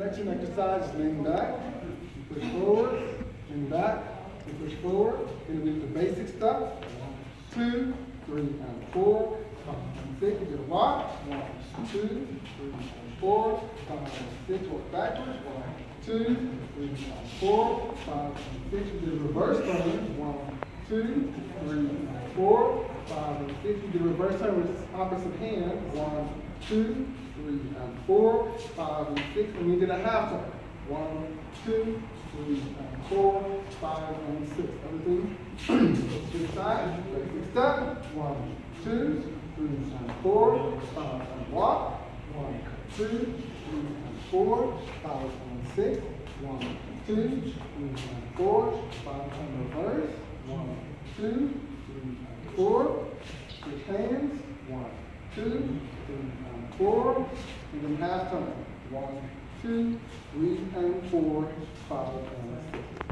Next exercise is lean back. You push forward, lean back, you push forward. Then we do the basic stuff. 1, 2, 3, and 4, 5, and 6. You get a walk. 1, 2, 3, and 4, 5, and 6. Walk backwards. 1, 2, 3, and 4, 5, and 6. You do a reverse turn. 1, 2, 3, and 4, 5, and 6. You do a reverse turn with opposite hand. 1, 2, 3, and 4, 5, and 6. And you get a half turn. 1, 2, 3, and 4, 5, and 6. Everything to the side. Basic step. 1, 2, 3, and 4, 5, and walk. 1, 2, 3, and 4, 5, and 6. 1, 2, 3, and 4, 5, and reverse. 1, 2, 3, and 4. Switch hands. 1, 2, 3, and 4. And then half turn. 1, 2, 3, and 4, 5, and 6.